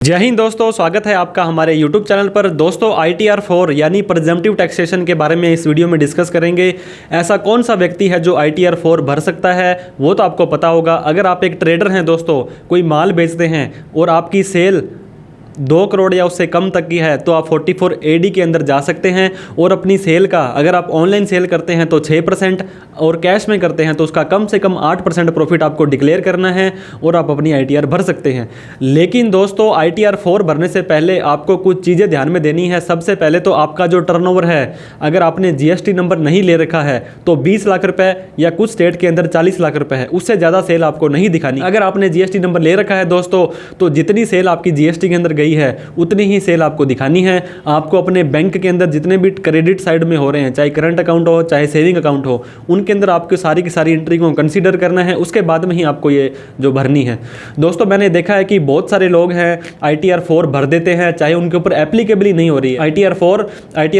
जय हिंद दोस्तों, स्वागत है आपका हमारे YouTube चैनल पर। दोस्तों ITR 4 यानी प्रिजम्पटिव टैक्सेशन के बारे में इस वीडियो में डिस्कस करेंगे। ऐसा कौन सा व्यक्ति है जो ITR 4 भर सकता है, वो तो आपको पता होगा। अगर आप एक ट्रेडर हैं दोस्तों, कोई माल बेचते हैं और आपकी सेल 2 करोड़ या उससे कम तक की है, तो आप 44 AD के अंदर जा सकते हैं और अपनी सेल का, अगर आप ऑनलाइन सेल करते हैं तो 6% और कैश में करते हैं तो उसका कम से कम 8% प्रॉफिट आपको डिक्लेयर करना है और आप अपनी ITR भर सकते हैं। लेकिन दोस्तों ITR 4 भरने से पहले आपको कुछ चीज़ें ध्यान में देनी है। सबसे पहले तो आपका जो टर्नओवर है, अगर आपने GST नंबर नहीं ले रखा है तो 20 लाख रुपए या कुछ स्टेट के अंदर 40 लाख रुपए है, उससे ज़्यादा सेल आपको नहीं दिखानी। अगर आपने GST नंबर ले रखा है दोस्तों, तो जितनी सेल आपकी GST के अंदर गई है उतनी ही सेल आपको दिखानी है। आपको अपने बैंक के अंदर जितने भी क्रेडिट साइड में हो रहे हैं, चाहे करंट अकाउंट हो चाहे सेविंग अकाउंट हो, उनके अंदर आपको सारी की सारी एंट्री को कंसीडर करना है। उसके बाद में ही आपको ये जो भरनी है। दोस्तों मैंने देखा है कि बहुत सारे लोग हैं ITR 4 भर देते हैं, चाहे उनके ऊपर एप्लीकेबल ही नहीं हो रही है। ITR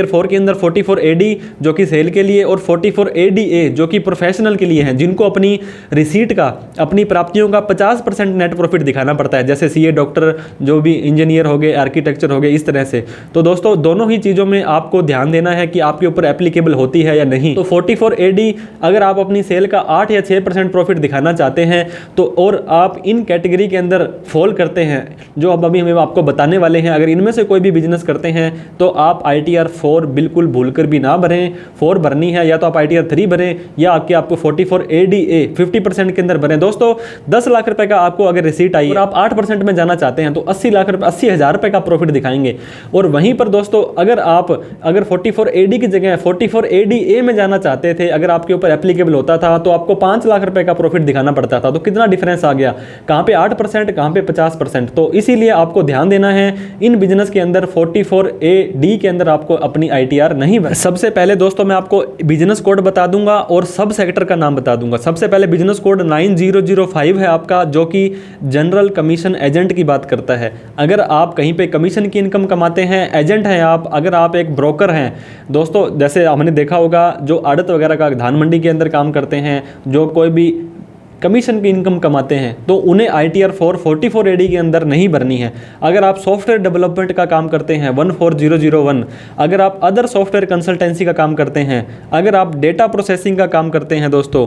4 के अंदर 44 AD जो कि सेल के लिए और 44 ADA जो कि प्रोफेशनल के लिए हैं, जिनको अपनी रिसीट का, अपनी प्राप्तियों का 50% नेट प्रॉफिट दिखाना पड़ता है, जैसे CA, डॉक्टर, जो भी इंजीनियर हो गए, आर्किटेक्चर हो गए, इस तरह से। तो दोस्तों दोनों ही चीज़ों में आपको ध्यान देना है कि आपके ऊपर एप्लीकेबल होती है या नहीं। तो 44 AD अगर आप अपनी सेल का 8 या 6% प्रॉफिट दिखाना चाहते हैं तो, और आप इन कैटेगरी के अंदर फॉल करते हैं जो अब अभी हम आपको बताने वाले हैं, अगर इनमें से कोई भी बिजनेस करते हैं तो आप ITR 4 बिल्कुल भूलकर भी ना भरें। 4 भरनी है या तो आप ITR 3 भरें या आपको 44 ADA 50% के अंदर भरें। दोस्तों 10 लाख रुपए का आपको अगर रिसीट आई और आप 8% में जाना चाहते हैं तो 80,000 रुपए का प्रॉफिट दिखाएंगे। और वहीं पर दोस्तों अगर 44 AD की जगह 44 ADA में जाना चाहते थे, अगर आपके ऊपर एप्लीकेबल होता था तो आपको 5 लाख रुपए का प्रॉफिट दिखाना पड़ता था। तो कितना डिफरेंस आ गया, कहां पे 8%, कहां पे 50%। तो इसीलिए आपको ध्यान देना है इन बिजनेस के अंदर 44 AD के अंदर आपको अपनी ITR नहीं भर। सबसे पहले दोस्तों मैं आपको बिजनेस कोड बता दूंगा और सब सेक्टर का नाम बता दूंगा। सबसे पहले बिजनेस कोड 9005 है आपका, जो कि जनरल कमीशन एजेंट की बात करता है। अगर आप कहीं पे कमीशन की इनकम कमाते हैं, एजेंट हैं आप, अगर आप एक ब्रोकर हैं दोस्तों, जैसे हमने देखा होगा जो आड़त वगैरह का धान मंडी के अंदर काम करते हैं, जो कोई भी कमीशन की इनकम कमाते हैं, तो उन्हें ITR 4 44 AD के अंदर नहीं भरनी है। अगर आप सॉफ्टवेयर डेवलपमेंट का काम करते हैं 14001, अगर आप अदर सॉफ्टवेयर कंसल्टेंसी का काम करते हैं, अगर आप डेटा प्रोसेसिंग का काम करते हैं दोस्तों,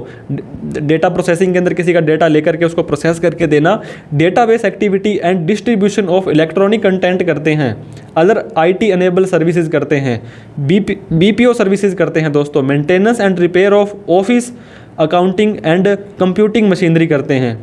डेटा प्रोसेसिंग के अंदर किसी का डेटा लेकर के उसको प्रोसेस करके देना, database activity and distribution of electronic content करते हैं, अदर IT अनेबल सर्विसेज करते हैं, BPO सर्विसेज करते हैं दोस्तों, maintenance and repair of office, accounting and computing machinery करते हैं।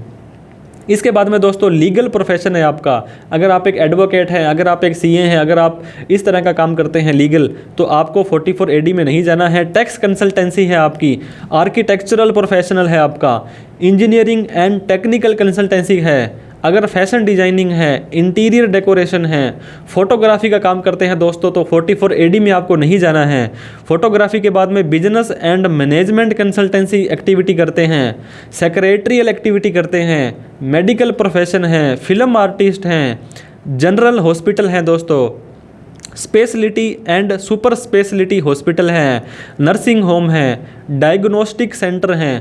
इसके बाद में दोस्तों लीगल प्रोफेशन है आपका, अगर आप एक एडवोकेट हैं, अगर आप एक CA हैं, अगर आप इस तरह का काम करते हैं लीगल, तो आपको 44 AD में नहीं जाना है। टैक्स कंसल्टेंसी है आपकी, आर्किटेक्चरल प्रोफेशनल है आपका, इंजीनियरिंग एंड टेक्निकल कंसल्टेंसी है, अगर फैशन डिजाइनिंग है, इंटीरियर डेकोरेशन है, फोटोग्राफी का काम करते हैं दोस्तों, तो 44 AD में आपको नहीं जाना है। फोटोग्राफी के बाद में business and management consultancy activity करते हैं, सेक्रेटरियल एक्टिविटी करते हैं, मेडिकल प्रोफेशन है, फिल्म आर्टिस्ट हैं, जनरल हॉस्पिटल हैं दोस्तों, speciality and super speciality hospital हैं, नर्सिंग होम है, डायग्नोस्टिक सेंटर हैं,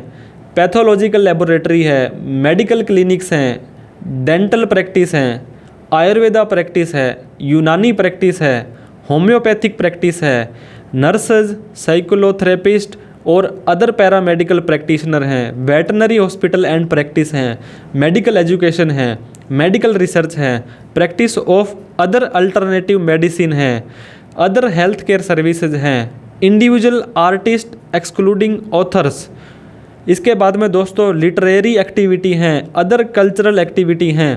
पैथोलॉजिकल लेबोरेटरी है, मेडिकल क्लिनिक्स हैं, डेंटल प्रैक्टिस हैं, आयुर्वेदा प्रैक्टिस है, यूनानी प्रैक्टिस है, होम्योपैथिक प्रैक्टिस है, नर्सेज, साइकोलोथेरेपिस्ट और अदर पैरामेडिकल प्रैक्टिशनर हैं, वेटनरी हॉस्पिटल एंड प्रैक्टिस हैं, मेडिकल एजुकेशन है, मेडिकल रिसर्च है, practice of other alternative medicine है, अदर हेल्थ केयर सर्विसेज हैं, इंडिविजुअल आर्टिस्ट एक्सक्लूडिंग ऑथर्स। इसके बाद में दोस्तों लिटरेरी एक्टिविटी हैं, अदर कल्चरल एक्टिविटी हैं।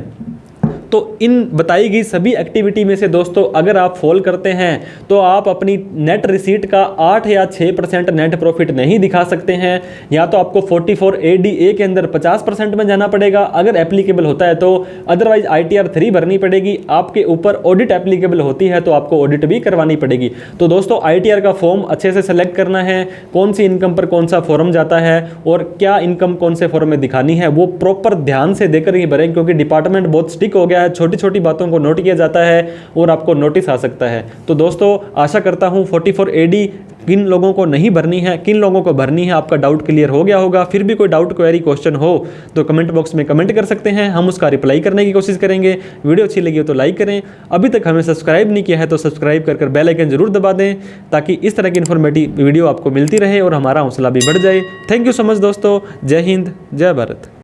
तो इन बताई गई सभी एक्टिविटी में से दोस्तों अगर आप फॉल करते हैं तो आप अपनी नेट रिसीट का 8 या 6% नेट प्रॉफिट नहीं दिखा सकते हैं। या तो आपको 44 ADA के अंदर 50% में जाना पड़ेगा अगर एप्लीकेबल होता है तो, अदरवाइज ITR 3 भरनी पड़ेगी। आपके ऊपर ऑडिट एप्लीकेबल होती है तो आपको ऑडिट भी करवानी पड़ेगी। तो दोस्तों ITR का फॉर्म अच्छे से सेलेक्ट करना है, कौन सी इनकम पर कौन सा फॉर्म जाता है और क्या इनकम कौन से फॉर्म में दिखानी है, वो प्रॉपर ध्यान से देकर ही भरें, क्योंकि डिपार्टमेंट बहुत स्ट्रिक्ट हो गया है। छोटी छोटी बातों को नोट किया जाता है और आपको नोटिस आ सकता है। तो दोस्तों आशा करता हूं 44 AD किन लोगों को नहीं भरनी है, किन लोगों को भरनी है, आपका डाउट क्लियर हो गया होगा। फिर भी कोई डाउट क्वेरी क्वेश्चन हो तो कमेंट बॉक्स में कमेंट कर सकते हैं, हम उसका रिप्लाई करने की कोशिश करेंगे। वीडियो अच्छी लगी हो तो लाइक करें, अभी तक हमें सब्सक्राइब नहीं किया है तो सब्सक्राइब कर बेल आइकन जरूर दबा दें, ताकि इस तरह की इन्फॉर्मेटिव वीडियो आपको मिलती रहे और हमारा हौसला भी बढ़ जाए। थैंक यू सो मच दोस्तों, जय हिंद, जय भारत।